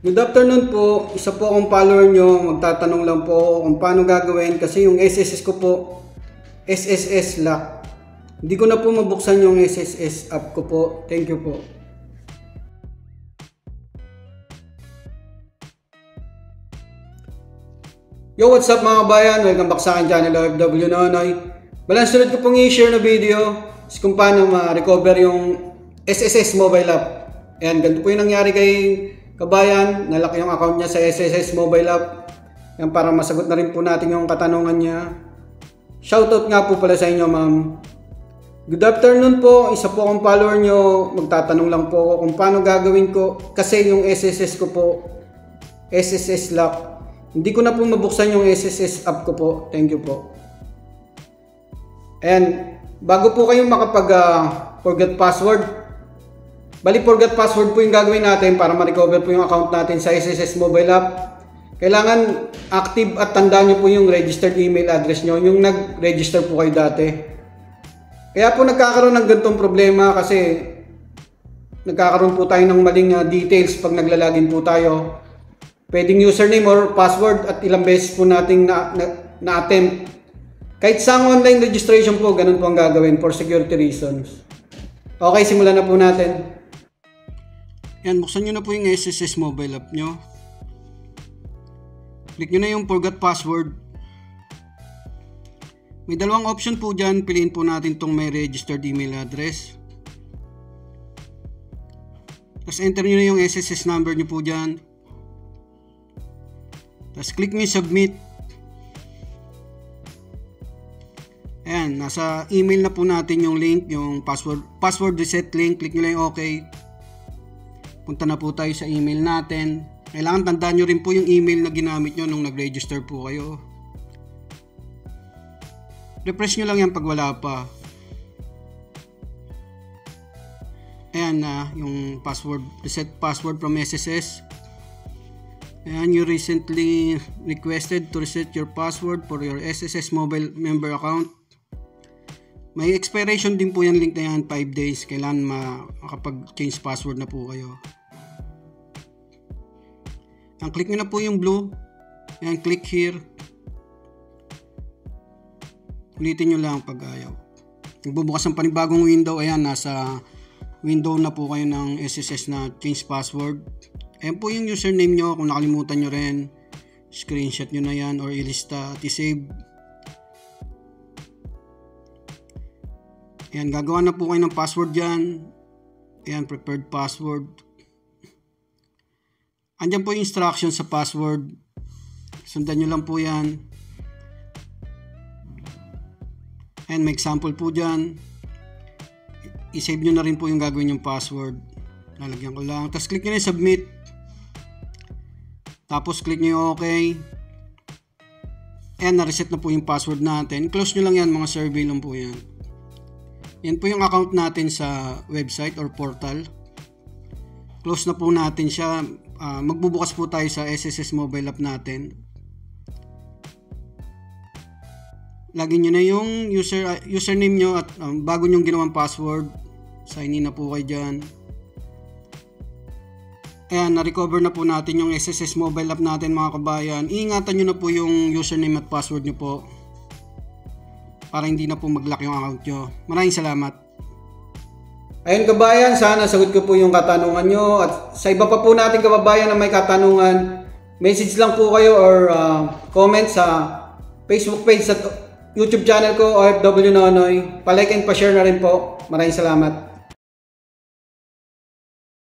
Good afternoon po. Isa po akong follower nyo. Magtatanong lang po ako kung paano gagawin kasi yung SSS ko po, SSS lock. Hindi ko na po mabuksan yung SSS app ko po. Thank you po. Yo, what's up mga kabayan? Welcome back sa akin channel OFW Nonoy. Balang sunod ko pong i-share na video is kung paano ma-recover yung SSS mobile app. Ayan, ganito po yung nangyari kay kabayan, nalaki yung account niya sa SSS mobile app. Yan, para masagot na rin po natin yung katanungan niya. Shoutout nga po pala sa inyo, ma'am. Good afternoon po. Isa po akong follower nyo. Magtatanong lang po ako kung paano gagawin ko. Kasi yung SSS ko po, SSS lock. Hindi ko na po mabuksan yung SSS app ko po. Thank you po. And bago po kayong makapag forget password, bali forget password po yung gagawin natin para ma-recover po yung account natin sa SSS mobile app. Kailangan active at tandaan nyo po yung registered email address nyo, yung nag-register po kayo dati. Kaya po nagkakaroon ng ganitong problema kasi nagkakaroon po tayo ng maling details pag naglalagin po tayo. Pwedeng username or password at ilang beses po nating na-attempt. Kahit sa online registration po, ganun po ang gagawin for security reasons. Okay, simulan na po natin. Yan, buksan nyo na po yung SSS mobile app nyo. Click nyo na yung forgot password. May dalawang option po dyan. Piliin po natin itong may registered email address. Tapos enter nyo na yung SSS number nyo po dyan. Tapos click nyo yung submit. Ayan, nasa email na po natin yung link, yung password reset link. Click nyo lang yung OK. Punta na po tayo sa email natin. Kailangan tandaan nyo rin po yung email na ginamit nyo nung nag-register po kayo. Refresh nyo lang yan pag wala pa. Ayan na, yung password, reset password from SSS. Ayan, you recently requested to reset your password for your SSS mobile member account. May expiration din po yung link na yan, 5 days. Kailangan makapag-change password na po kayo. Ang click nyo na po yung blue. Ayan, click here. Ulitin nyo lang pag ayaw. Nagbubukas ng panibagong window. Ayan, nasa window na po kayo ng SSS na change password. Ayan po yung username nyo. Kung nakalimutan nyo rin, screenshot nyo na yan or ilista at isave. Ayan, gagawa na po kayo ng password dyan. Ayan, prepared password. Andyan po yung instructions sa password. Sundan nyo lang po yan. Ayan, may example po dyan. I-save nyo na rin po yung gagawin yung password. Lalagyan ko lang. Tapos click nyo na yung submit. Tapos click nyo yung OK. Ayan, na-reset na po yung password natin. Close nyo lang yan, mga survey lang po yan. Yan po yung account natin sa website or portal. Close na po natin siya. Magbubukas po tayo sa SSS mobile app natin. Lagyan nyo na yung username nyo at bago nyo ginawang password. Sign in na po kayo dyan. Ayan, na-recover na po natin yung SSS mobile app natin mga kabayan. Iingatan nyo na po yung username at password nyo po, para hindi na po mag-lock yung account nyo. Maraming salamat. Ayun kabayan, sana sagot ko po yung katanungan nyo. At sa iba pa po natin kababayan na may katanungan, message lang po kayo or comment sa Facebook page at YouTube channel ko, OFW Nonoy. Pa-like and pa-share na rin po. Maraming salamat.